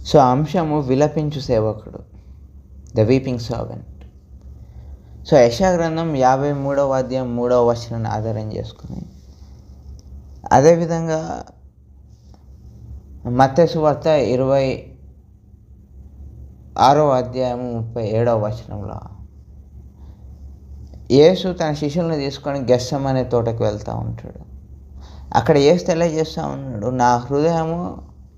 So అంశము విలపించు సేవకుడు, the weeping servant. So యెషయా గ్రంథం 53వ అధ్యాయం 3వ వచనాన్ని ఆధారం చేసుకుని, అదేవిధంగా మత్తయి సువార్త 26వ అధ్యాయం 37వ వచనంలో యేసు తన శిష్యులను తీసుకొని గెత్సెమనే తోటకు వెళ్తూ ఉంటాడు. అక్కడ యేసు తెలియజేస్తూ ఉన్నాడు, నా హృదయము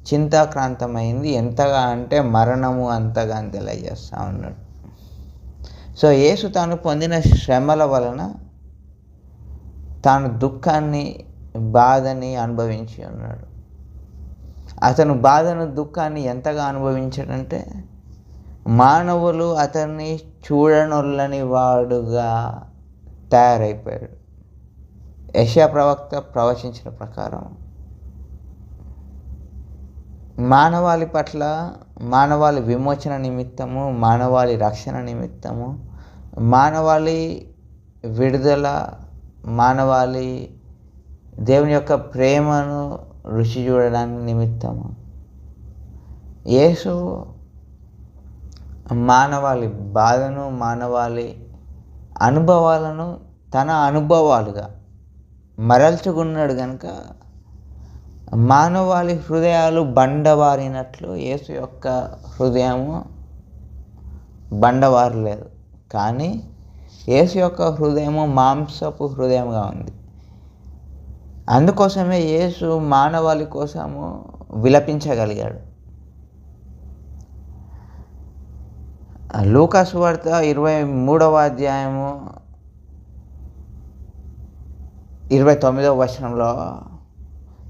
చింతాక్రాంతమైంది, ఎంతగా అంటే మరణము అంతగా అని తెలియజేస్తూ ఉన్నాడు. సో యేసు తాను పొందిన శ్రమల వలన తాను దుఃఖాన్ని, బాధని అనుభవించి ఉన్నాడు. అతను బాధను, దుఃఖాన్ని ఎంతగా అనుభవించాడంటే మానవులు అతన్ని చూడనొల్లని వాడుగా తయారైపోయాడు. యెషయా ప్రవక్త ప్రవచించిన ప్రకారం మానవాళి పట్ల, మానవాళి విమోచన నిమిత్తము, మానవాళి రక్షణ నిమిత్తము, మానవాళి విడుదల, మానవాళి దేవుని యొక్క ప్రేమను రుచి చూడడానికి నిమిత్తము యేసు మానవాళి బాధను, మానవాళి అనుభవాలను తన అనుభవాలుగా మరల్చుకున్నాడు కనుక మానవాళి హృదయాలు బండవారినట్లు యేసు యొక్క హృదయము బండవారలేదు. కానీ యేసు యొక్క హృదయము మాంసపు హృదయంగా ఉంది. అందుకోసమే యేసు మానవాళి కోసము విలపించగలిగాడు. లూకా సువార్త 23వ అధ్యాయము 29వ వచనంలో,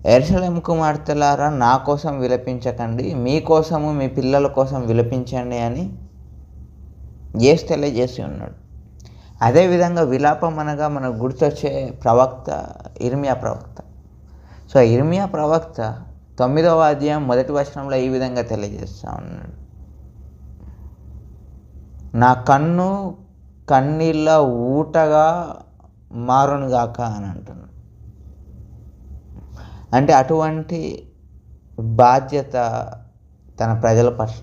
యెరూషలేము కుమార్తెలారా నా కోసం విలపించకండి, మీకోసము మీ పిల్లల కోసం విలపించండి అని యేసు తెలియజేసి ఉన్నాడు. అదేవిధంగా విలాపం అనగా మనకు గుర్తొచ్చే ప్రవక్త ఇర్మియా ప్రవక్త. సో ఇర్మియా ప్రవక్త 9వ అధ్యాయం 1వ వచనంలో ఈ విధంగా తెలియజేస్తూ ఉన్నాడు, నా కన్ను కన్నీళ్ళ ఊటగా మారునుగాక అని అంటున్నాడు. అంటే అటువంటి బాధ్యత తన ప్రజల పట్ల,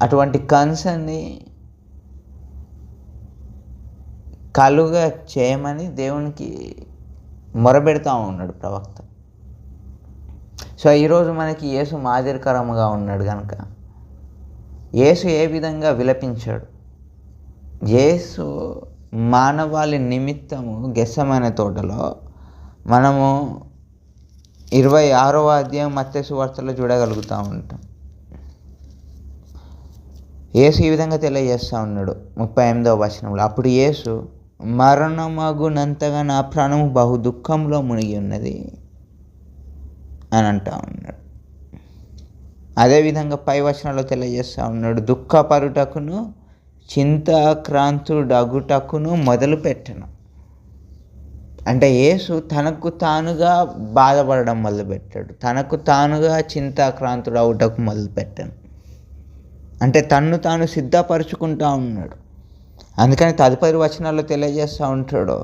అటువంటి కన్సర్న్ని కలుగ చేయమని దేవునికి మొరబెడతా ఉన్నాడు ప్రవక్త. సో ఈరోజు మనకి యేసు మాదిరికరముగా ఉన్నాడు కనుక యేసు ఏ విధంగా విలపించాడు. యేసు మానవాళి నిమిత్తము గెత్సెమనే తోటలో మనము 26వ అధ్యాయం మత్తయి సువార్తలో చూడగలుగుతూ ఉంటాం. యేసు ఈ విధంగా తెలియజేస్తూ ఉన్నాడు 38వ వచనంలో, అప్పుడు యేసు మరణమగునంతగా నా ప్రాణము బహు దుఃఖంలో మునిగి ఉన్నది అని అంటూ ఉన్నాడు. అదేవిధంగా పై వచనంలో తెలియజేస్తూ ఉన్నాడు, దుఃఖపరుటకును చింతాక్రాంతుడగుటకును మొదలుపెట్టను. అంటే యేసు తనకు తానుగా బాధపడడం మొదలుపెట్టాడు, తనకు తానుగా చింతాక్రాంతుడు అవుటకు మొదలుపెట్టాను. అంటే తన్ను తాను సిద్ధపరచుకుంటూ ఉన్నాడు. అందుకని తదుపరి వచనాల్లో తెలియజేస్తూ ఉంటాడు,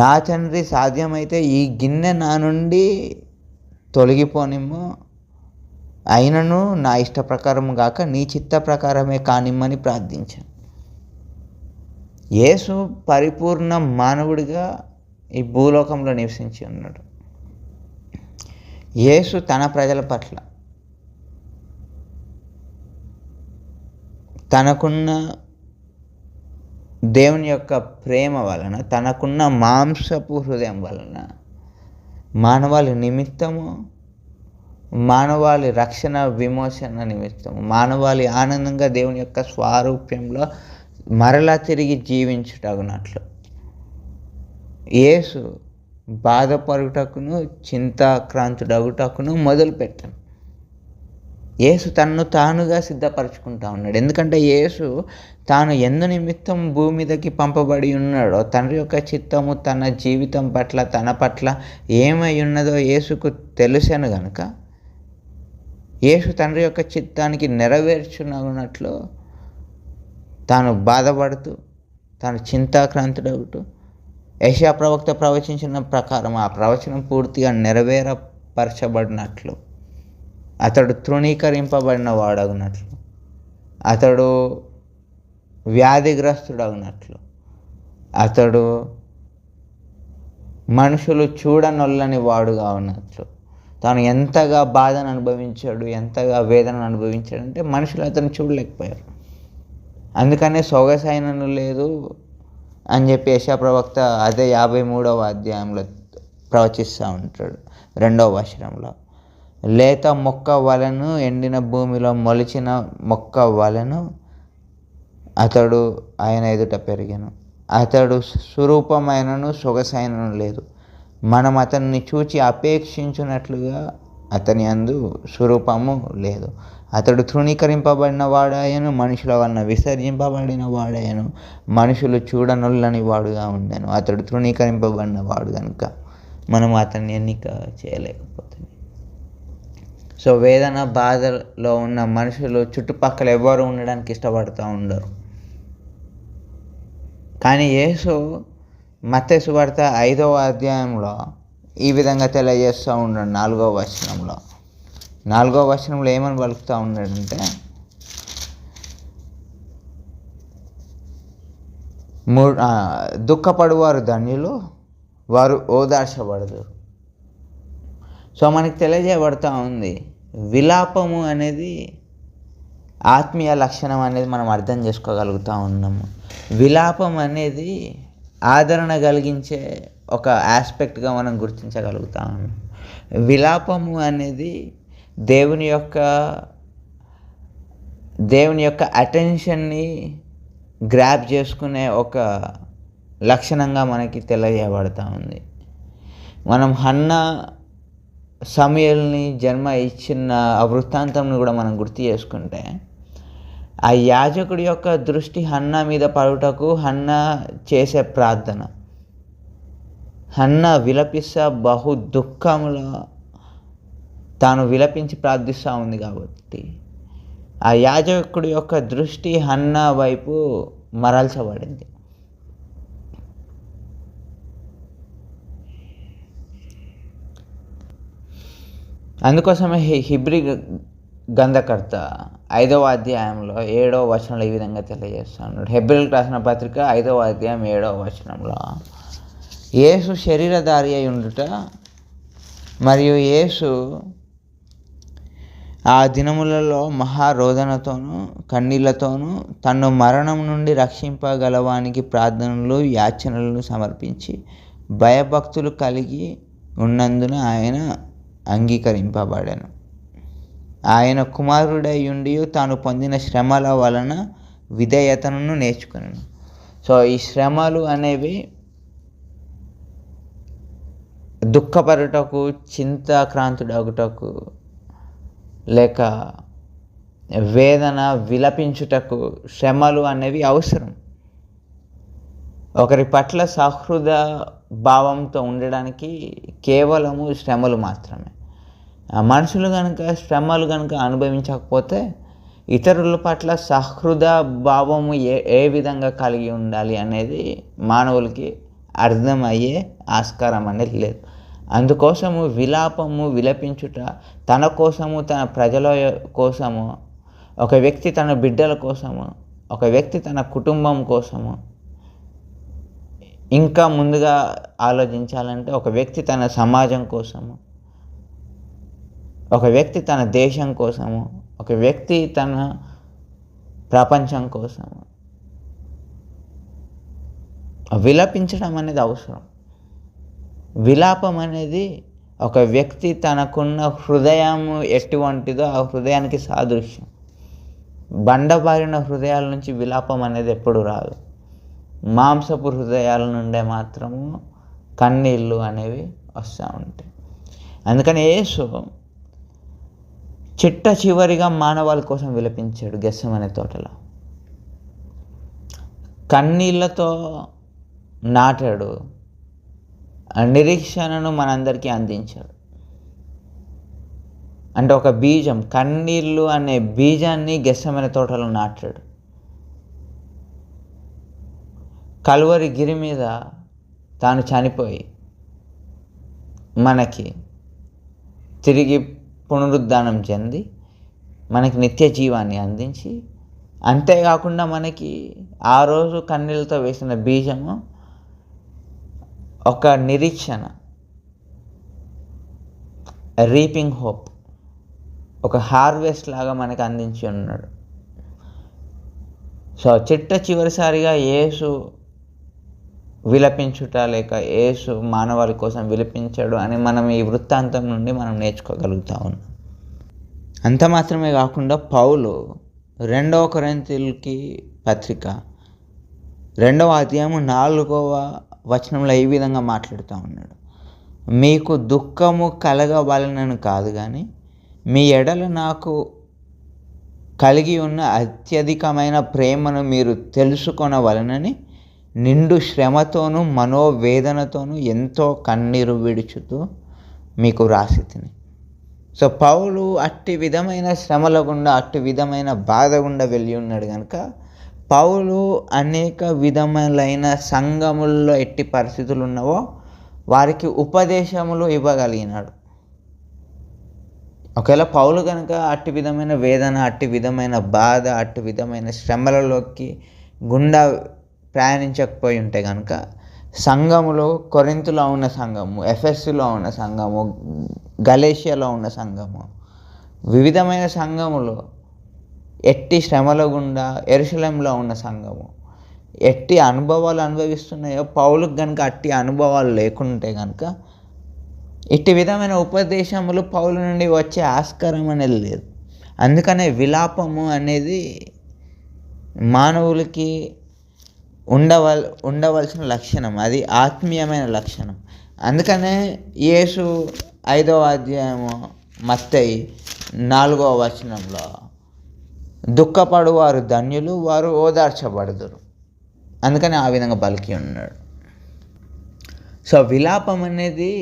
నా తండ్రి సాధ్యమైతే ఈ గిన్నె నా నుండి తొలగిపోనిమ్ము, అయినను నా ఇష్ట ప్రకారము గాక నీ చిత్త ప్రకారమే కానిమ్మని ప్రార్థించాను. యేసు పరిపూర్ణ మానవుడిగా ఈ భూలోకంలో నివసించి ఉన్నాడు. యేసు తన ప్రజల పట్ల తనకున్న దేవుని యొక్క ప్రేమ వలన, తనకున్న మాంసపు హృదయం వలన మానవాళి నిమిత్తము, మానవాళి రక్షణ విమోచన నిమిత్తము, మానవాళి ఆనందంగా దేవుని యొక్క స్వారూప్యంలో మరలా తిరిగి జీవించుటగునట్లు యేసు బాధపడుటకును చింతాక్రాంతుడగుటకును మొదలుపెట్టాను. యేసు తన్ను తానుగా సిద్ధపరచుకుంటా ఉన్నాడు. ఎందుకంటే యేసు తాను ఎందు నిమిత్తం భూమి మీదకి పంపబడి ఉన్నాడో, తండ్రి యొక్క చిత్తము తన జీవితం పట్ల, తన పట్ల ఏమై ఉన్నదో యేసుకు తెలుసను గనుక యేసు తండ్రి యొక్క చిత్తానికి నెరవేర్చునట్లు తాను బాధపడుతూ, తాను చింతాక్రాంతుడవుతూ యెషయా ప్రవక్త ప్రవచించిన ప్రకారం ఆ ప్రవచనం పూర్తిగా నెరవేరపరచబడినట్లు అతడు తృణీకరింపబడిన వాడగునట్లు, అతడు వ్యాధిగ్రస్తుడగునట్లు, అతడు మనుషులు చూడనొల్లని వాడుగా ఉన్నట్లు, తాను ఎంతగా బాధను అనుభవించాడు, ఎంతగా వేదనను అనుభవించాడు అంటే మనుషులు అతను చూడలేకపోయారు. అందుకనే సొగసైనను లేదు అని చెప్పి యెషయా ప్రవక్త అదే 53వ అధ్యాయంలో ప్రవచిస్తూ ఉంటాడు 2వ వచనంలో. లేత మొక్క వలెను, ఎండిన భూమిలో మొలిచిన మొక్క వలెను అతడు ఆయన ఎదుట పెరిగాను. అతడు స్వరూపమైనను సొగసైనను లేదు, మనం అతన్ని చూచి అపేక్షించున్నట్లుగా అతని యందు స్వరూపము లేదు. అతడు తృణీకరింపబడిన వాడాయను, మనుషుల వలన విసర్జింపబడిన వాడాయను, మనుషులు చూడనొల్లని వాడుగా ఉండెను. అతడు తృణీకరింపబడిన వాడు కనుక మనం అతన్ని ఎన్నిక చేయలేకపోతుంది. సో వేదన బాధలో ఉన్న మనుషులు చుట్టుపక్కల ఎవరు ఉండడానికి ఇష్టపడుతూ ఉండరు. కానీ యేసు మత్తయి సువార్త 5వ అధ్యాయంలో ఈ విధంగా తెలియజేస్తూ ఉన్నాడు. 4వ వచనంలో ఏమని పలుకుతూ ఉన్నాడంటే, దుఃఖపడువారు ధన్యులు, వారు ఓదార్చబడదు. సో మనకి తెలియజేయబడుతూ ఉంది, విలాపము అనేది ఆత్మీయ లక్షణం అనేది మనం అర్థం చేసుకోగలుగుతూ ఉన్నాము. విలాపం అనేది ఆదరణ కలిగించే ఒక ఆస్పెక్ట్గా మనం గుర్తించగలుగుతా ఉన్నాం. విలాపము అనేది దేవుని యొక్క అటెన్షన్ని గ్రాప్ చేసుకునే ఒక లక్షణంగా మనకి తెలియజేయబడతా ఉంది. మనం హన్నా సమూయేలుని జన్మ ఇచ్చిన ఆ వృత్తాంతంను కూడా మనం గుర్తు చేసుకుంటే, ఆ యాజకుడి యొక్క దృష్టి హన్నా మీద పడుటకు హన్నా చేసే ప్రార్థన, హన్నా విలపిస్తా బహు దుఃఖంలో తాను విలపించి ప్రార్థిస్తూ ఉంది కాబట్టి ఆ యాజకుడి యొక్క దృష్టి హన్నా వైపు మరల్చబడింది. అందుకోసమే హెబ్రీ గ్రంథకర్త 5వ అధ్యాయంలో 7వ వచనంలో ఈ విధంగా తెలియజేస్తున్నాడు. హెబ్రీలకు రాసిన పత్రిక 5వ అధ్యాయం 7వ వచనంలో, యేసు శరీరధారి అయి ఉండుట మరియు యేసు ఆ దినములలో మహారోదనతోనూ కన్నీళ్లతోనూ తన్ను మరణం నుండి రక్షింపగలవానికి ప్రార్థనలు యాచనలను సమర్పించి భయభక్తులు కలిగి ఉన్నందున ఆయన అంగీకరింపబడెను. ఆయన కుమారుడై ఉండి తాను పొందిన శ్రమల వలన విధేయతను నేర్చుకున్నాను. సో ఈ శ్రమలు అనేవి దుఃఖపడుటకు, చింతాక్రాంతుడగుటకు, లేక వేదన విలపించుటకు శ్రమలు అనేవి అవసరం. ఒకరి పట్ల సహృద భావంతో ఉండడానికి కేవలము శ్రమలు మాత్రమే. మనుషులు కనుక శ్రమలు కనుక అనుభవించకపోతే ఇతరుల పట్ల సహృద భావము ఏ విధంగా కలిగి ఉండాలి అనేది మానవులకి అర్థమయ్యే ఆస్కారం అనేది లేదు. అందుకోసము విలాపము, విలపించుట, తన కోసము, తన ప్రజల కోసము, ఒక వ్యక్తి తన బిడ్డల కోసము, ఒక వ్యక్తి తన కుటుంబం కోసము, ఇంకా ముందుగా ఆలోచించాలంటే ఒక వ్యక్తి తన సమాజం కోసము, ఒక వ్యక్తి తన దేశం కోసము, ఒక వ్యక్తి తన ప్రపంచం కోసము విలపించడం అనేది అవసరం. విలాపం అనేది ఒక వ్యక్తి తనకున్న హృదయం ఎటువంటిదో ఆ హృదయానికి సాదృశ్యం. బండబారిన హృదయాల నుంచి విలాపం అనేది ఎప్పుడు రాదు. మాంసపు హృదయాల నుండే మాత్రము కన్నీళ్ళు అనేవి వస్తూ ఉంటాయి. అందుకని యేసు చిట్ట చివరిగా మానవాళి కోసం విలపించాడు గెత్సెమనే తోటలో. కన్నీళ్లతో నాటాడు, నిరీక్షణను మనందరికీ అందించాడు. అంటే ఒక బీజం, కన్నీళ్ళు అనే బీజాన్ని గెత్సెమనే తోటలో నాటాడు. కల్వరి గిరి మీద తాను చనిపోయి మనకి తిరిగి పునరుద్ధానం చెంది మనకి నిత్య జీవాన్ని అందించి, అంతేకాకుండా మనకి ఆ రోజు కన్నీళ్ళతో వేసిన బీజము ఒక నిరీక్షణ, రీపింగ్ హోప్, ఒక హార్వెస్ట్ లాగా మనకు అందించి ఉన్నాడు. సో చివరిసారిగా యేసు విలపించుట లేక యేసు మానవాళి కోసం విలపించాడు అని మనం ఈ వృత్తాంతం నుండి మనం నేర్చుకోగలుగుతా ఉన్నాం. అంత మాత్రమే కాకుండా పౌలు 2 కొరింథీయులకి పత్రిక 2వ అధ్యాయం 4వ వచనంలో ఈ విధంగా మాట్లాడుతూ ఉన్నాడు. మీకు దుఃఖము కలగవలనని కాదు కానీ మీ ఎడల నాకు కలిగి ఉన్న అత్యధికమైన ప్రేమను మీరు తెలుసుకొనవలనని నిండు శ్రమతోనూ మనోవేదనతోనూ ఎంతో కన్నీరు విడుచుతూ మీకు రాసి తిని. సో పౌలు అట్టి విధమైన శ్రమల గుండా, అట్టి విధమైన బాధ గుండా వెళ్ళి ఉన్నాడు కనుక పౌలు అనేక విధములైన సంఘముల్లో ఎట్టి పరిస్థితులు ఉన్నావో వారికి ఉపదేశములు ఇవ్వగలిగినాడు. ఒకవేళ పౌలు కనుక అట్టి విధమైన వేదన, అట్టి విధమైన బాధ, అట్టి విధమైన శ్రమలలోకి గుండా ప్రయాణించకపోయి ఉంటే కనుక సంఘములో కొరింథులో ఉన్న సంఘము, ఎఫెస్సులో ఉన్న సంఘము, గలేషియాలో ఉన్న సంఘము, వివిధమైన సంఘములో ఎట్టి శ్రమల గుండా యెరూషలేములో ఉన్న సంఘము ఎట్టి అనుభవాలు అనుభవిస్తున్నాయో పౌలుకు కనుక అట్టి అనుభవాలు లేకుంటే కనుక ఇట్టి విధమైన ఉపదేశములు పౌలు నుండి వచ్చే ఆస్కారం అనేది లేదు. అందుకనే విలాపము అనేది మానవులకి ఉండవలసిన లక్షణం, అది ఆత్మీయమైన లక్షణం. అందుకనే యేసు 5వ అధ్యాయము మత్తయి 4వ వచనంలో దుఃఖపడువారు ధన్యులు, వారు ఓదార్చబడుదురు, అందుకని ఆ విధంగా పలికి ఉన్నాడు. సో విలాపం అనేది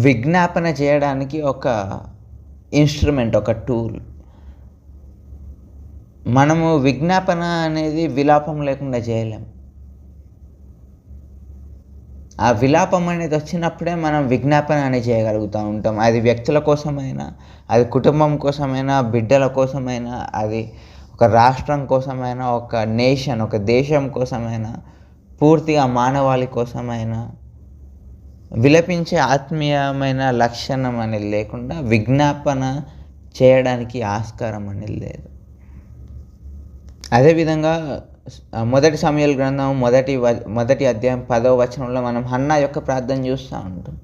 విజ్ఞాపన చేయడానికి ఒక ఇన్స్ట్రుమెంట్, ఒక టూల్. మనము విజ్ఞాపన అనేది విలాపం లేకుండా చేయలేం. ఆ విలాపం అనేది వచ్చినప్పుడే మనం విజ్ఞాపన అనేది చేయగలుగుతూ ఉంటాం. అది వ్యక్తుల కోసమైనా, అది కుటుంబం కోసమైనా, బిడ్డల కోసమైనా, అది ఒక రాష్ట్రం కోసమైనా, ఒక నేషన్, ఒక దేశం కోసమైనా, పూర్తిగా మానవాళి కోసమైనా విలపించే ఆత్మీయమైన లక్షణం అనేది లేకుండా విజ్ఞాపన చేయడానికి ఆస్కారం అనేది లేదు. అదేవిధంగా 1 సమూయేలు గ్రంథం 1వ అధ్యాయం 10వ వచనంలో మనం హన్నా యొక్క ప్రార్థన చూస్తూ ఉంటాం.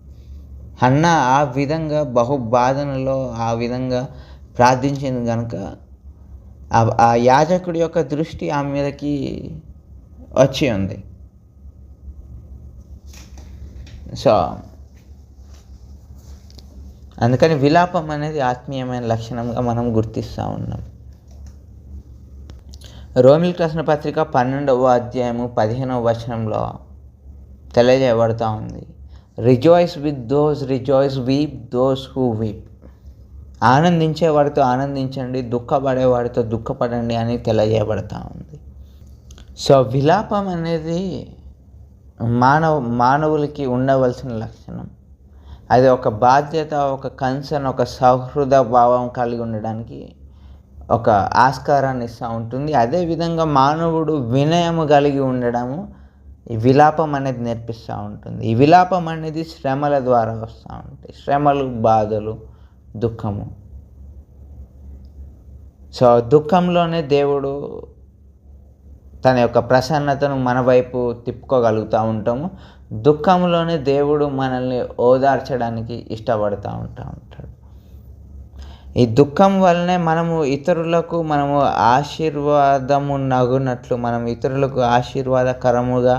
హన్నా ఆ విధంగా బహుబాధనలో ఆ విధంగా ప్రార్థించింది కనుక ఆ యాజకుడి యొక్క దృష్టి ఆమె మీదకి వచ్చి ఉంది. సో అందుకని విలాపం అనేది ఆత్మీయమైన లక్షణంగా మనం గుర్తిస్తూ ఉన్నాం. రోమిలకు రాసిన పత్రిక 12వ అధ్యాయము 15వ వచనంలో తెలియజేయబడుతూ ఉంది, rejoice with those rejoice, weep those who weep. ఆనందించేవాడితో ఆనందించండి, దుఃఖపడేవాడితో దుఃఖపడండి అని తెలియజేయబడుతూ ఉంది. సో విలాపం అనేది మానవులకి ఉండవలసిన లక్షణం. అది ఒక బాధ్యత, ఒక కన్సర్న్, ఒక సౌహృద భావం కలిగి ఉండడానికి ఒక ఆస్కారాన్ని ఇస్తూ ఉంటుంది. అదేవిధంగా మానవుడు వినయము కలిగి ఉండడము ఈ విలాపం అనేది నేర్పిస్తూ ఉంటుంది. ఈ విలాపం అనేది శ్రమల ద్వారా వస్తూ ఉంటాయి, శ్రమలు, బాధలు, దుఃఖము. సో దుఃఖంలోనే దేవుడు తన యొక్క ప్రసన్నతను మన వైపు తిప్పుకోగలుగుతూ ఉంటాము. దుఃఖంలోనే దేవుడు మనల్ని ఓదార్చడానికి ఇష్టపడుతూ ఉంటాడు. ఈ దుఃఖం వల్లనే మనము ఇతరులకు ఆశీర్వాదము నగునట్లు, మనం ఇతరులకు ఆశీర్వాదకరముగా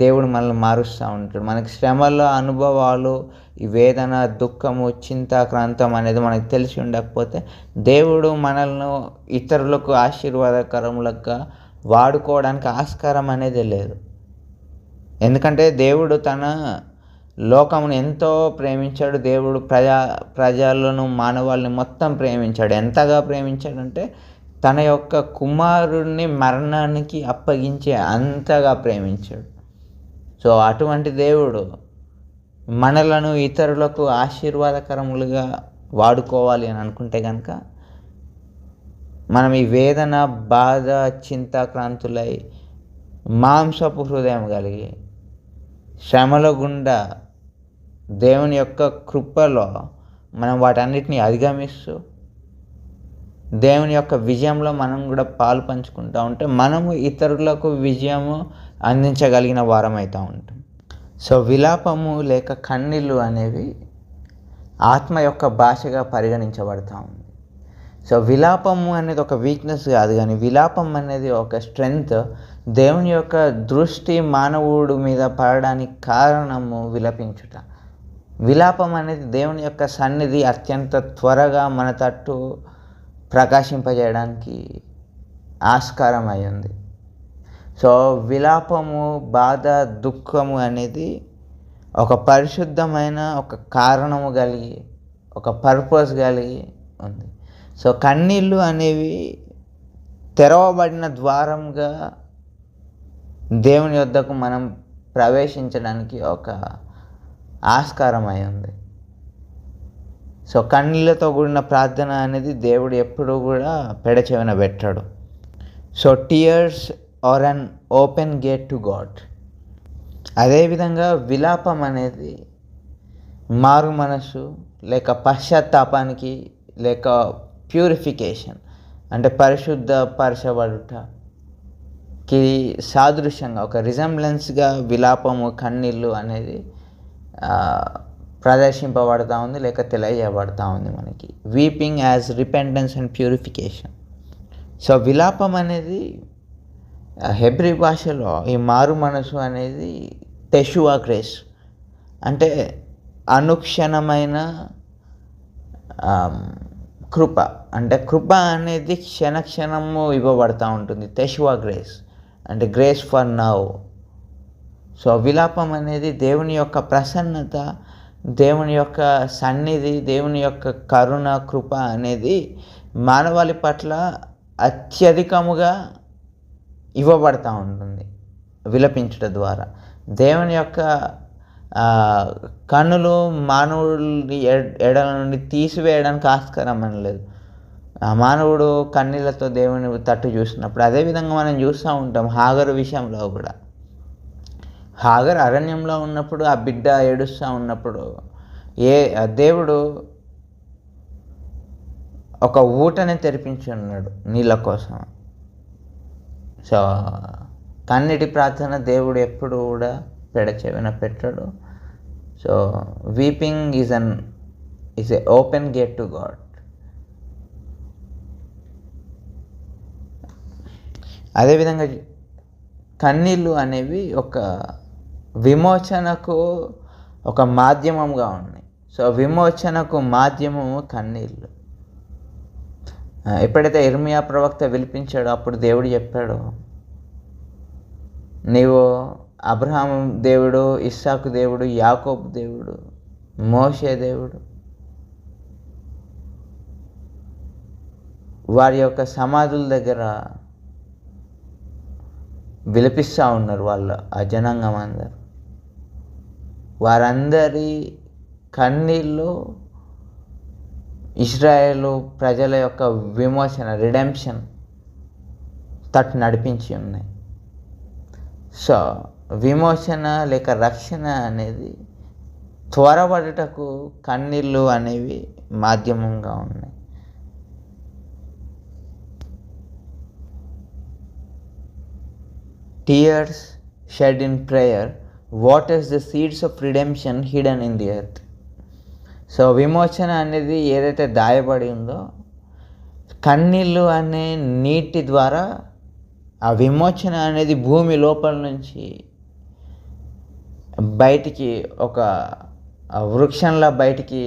దేవుడు మనల్ని మారుస్తూ ఉంటాడు. మనకి శ్రమల అనుభవాలు, ఈ వేదన, దుఃఖము, చింతాక్రాంతం అనేది మనకు తెలిసి ఉండకపోతే దేవుడు మనల్ని ఇతరులకు ఆశీర్వాదకరములుగా వాడుకోవడానికి ఆస్కారం అనేది లేదు. ఎందుకంటే దేవుడు తన లోకమును ఎంతో ప్రేమించాడు. దేవుడు ప్రజలను, మానవాళ్ళని మొత్తం ప్రేమించాడు. ఎంతగా ప్రేమించాడంటే తన యొక్క కుమారుడిని మరణానికి అప్పగించే అంతగా ప్రేమించాడు. సో అటువంటి దేవుడు మనలను ఇతరులకు ఆశీర్వాదకరములుగా వాడుకోవాలి అని అనుకుంటే కనుక మనం ఈ వేదన, బాధ, చింతాక్రాంతులై మాంసపు హృదయం కలిగి శ్రమల గుండా దేవుని యొక్క కృపలో మనం వాటన్నిటిని అధిగమిస్తూ దేవుని యొక్క విజయంలో మనం కూడా పాలు పంచుకుంటూ ఉంటే మనము ఇతరులకు విజయము అందించగలిగిన వారం అవుతూ ఉంటాం. సో విలాపము లేక కన్నీళ్ళు అనేవి ఆత్మ యొక్క భాషగా పరిగణించబడతా ఉంది. సో విలాపము అనేది ఒక వీక్నెస్ కాదు, కానీ విలాపం అనేది ఒక స్ట్రెంగ్త్. దేవుని యొక్క దృష్టి మానవుడు మీద పడడానికి కారణము విలపించుట. విలాపం అనేది దేవుని యొక్క సన్నిధి అత్యంత త్వరగా మన తట్టు ప్రకాశింపజేయడానికి ఆస్కారం అయ్యింది. సో విలాపము, బాధ, దుఃఖము అనేది ఒక పరిశుద్ధమైన ఒక కారణము కలిగి, ఒక పర్పస్ కలిగి ఉంది. సో కన్నీళ్ళు అనేవి తెరవబడిన ద్వారంగా దేవుని వద్దకు మనం ప్రవేశించడానికి ఒక ఆస్కారం అయి ఉంది. సో కన్నీళ్ళతో కూడిన ప్రార్థన అనేది దేవుడు ఎప్పుడూ కూడా పెడచెవిన పెట్టాడు. So tears are an open gate to God. అదేవిధంగా విలాపం అనేది మారు మనసు లేక పశ్చాత్తాపానికి లేక ప్యూరిఫికేషన్ అంటే పరిశుద్ధపరచబడుటకి సాదృశ్యంగా ఒక రిజంబ్లెన్స్గా విలాపము, కన్నీళ్ళు అనేది ప్రదర్శింపబడతా ఉంది లేక తెలియజేయబడతా ఉంది మనకి. Weeping as repentance and purification. So విలాపం అనేది హెబ్రీ భాషలో ఈ మారు మనసు అనేది తెషువా గ్రేస్ అంటే అనుక్షణమైన కృప. అంటే కృప అనేది క్షణక్షణము ఇవ్వబడతా ఉంటుంది. తెషువా గ్రేస్ అంటే గ్రేస్ ఫర్ నౌ. సో విలాపం అనేది దేవుని యొక్క ప్రసన్నత, దేవుని యొక్క సన్నిధి, దేవుని యొక్క కరుణ, కృప అనేది మానవాళి పట్ల అత్యధికముగా ఇవ్వబడతా ఉంటుంది విలపించుట ద్వారా. దేవుని యొక్క కన్నులు మానవుడి ఎడల నుండి తీసివేయడానికి ఆస్కారం అనలేదు. మానవుడు కన్నీళ్ళతో దేవుని తట్టు చూసినప్పుడు అదేవిధంగా మనం చూస్తూ ఉంటాం హాగరు విషయంలో కూడా. హాగర్ అరణ్యంలో ఉన్నప్పుడు ఆ బిడ్డ ఏడుస్తూ ఉన్నప్పుడు దేవుడు ఒక ఊటని తెరిపించి ఉన్నాడు నీళ్ళ కోసం. సో కన్నీటి ప్రార్థన దేవుడు ఎప్పుడు కూడా పెడచెవిన పెట్టాడు. So weeping is a open gate to God. అదేవిధంగా కన్నీళ్ళు అనేవి ఒక విమోచనకు ఒక మాధ్యమంగా ఉన్నాయి. సో విమోచనకు మాధ్యమము కన్నీళ్ళు. ఎప్పుడైతే ఇర్మియా ప్రవక్త విలిపించాడో అప్పుడు దేవుడు చెప్పాడు, నీవు అబ్రహాము దేవుడు, ఇస్సాకు దేవుడు, యాకోబు దేవుడు, మోషే దేవుడు, వారి యొక్క సమాధుల దగ్గర విలపిస్తూ ఉన్నారు వాళ్ళు, ఆ జనాంగం అందరు. వారందరి కన్నీళ్ళు ఇజ్రాయేలు ప్రజల యొక్క విమోచన, రిడెంప్షన్ తట్టు నడిపించి ఉన్నాయి. సో విమోచన లేక రక్షణ అనేది త్వరపడుటకు కన్నీళ్ళు అనేవి మాధ్యమంగా ఉన్నాయి. Tears shed in prayer waters the seeds of redemption hidden in the earth. So విమోచన అనేది ఏదైతే దాయబడి ఉందో కన్నీళ్ళు అనే నీటి ద్వారా ఆ విమోచన అనేది భూమి లోపల నుంచి బయటికి ఒక వృక్షంలా బయటికి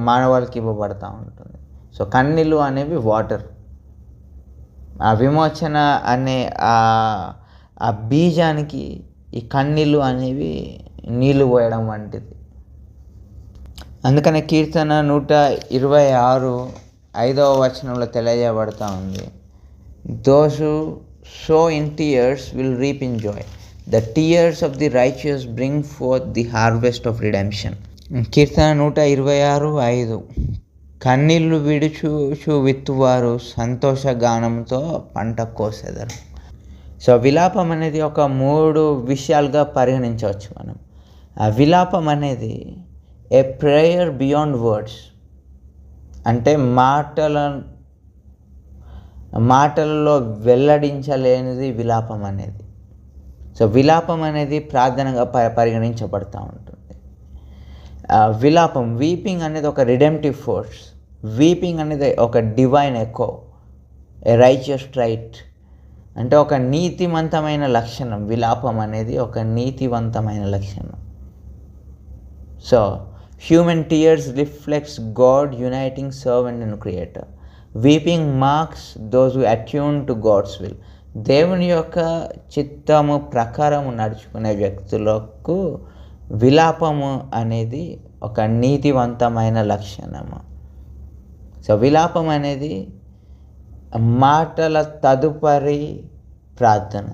మానవాళికి ఇవ్వబడతా ఉంటుంది. సో కన్నీళ్ళు అనేవి వాటర్. ఆ విమోచన అనే ఆ బీజానికి ఈ కన్నీళ్ళు అనేవి నీళ్ళు పోయడం వంటిది. అందుకనే కీర్తన 126:5 తెలియజేయబడతా ఉంది, those who sow in tears will reap in joy, the tears of the righteous bring forth the harvest of redemption. కీర్తన 126:5 కన్నీళ్లు విడుచు విత్తువారు సంతోషగానంతో పంట కోసెదరు. సో విలాపం అనేది ఒక 3 విషయాలుగా పరిగణించవచ్చు మనం. ఆ విలాపం అనేది ఏ ప్రేయర్ బియాండ్ వర్డ్స్, అంటే మాటలలో వెల్లడించలేనిది విలాపం అనేది. సో విలాపం అనేది ప్రార్థనగా పరిగణించబడుతూ ఉంటుంది. విలాపం, వీపింగ్ అనేది ఒక రిడెంప్టివ్ ఫోర్స్. వీపింగ్ అనేది ఒక divine echo, a righteous trait, అంటే ఒక నీతివంతమైన లక్షణం. విలాపం అనేది ఒక నీతివంతమైన లక్షణం. So human tears reflects God uniting servant and creator. Weeping marks those who attune to God's will. దేవుని యొక్క చిత్తము ప్రకారము నడుచుకునే వ్యక్తులకు విలాపము అనేది ఒక నీతివంతమైన లక్షణము. సో విలాపం అనేది మాటల తదుపరి ప్రార్థన.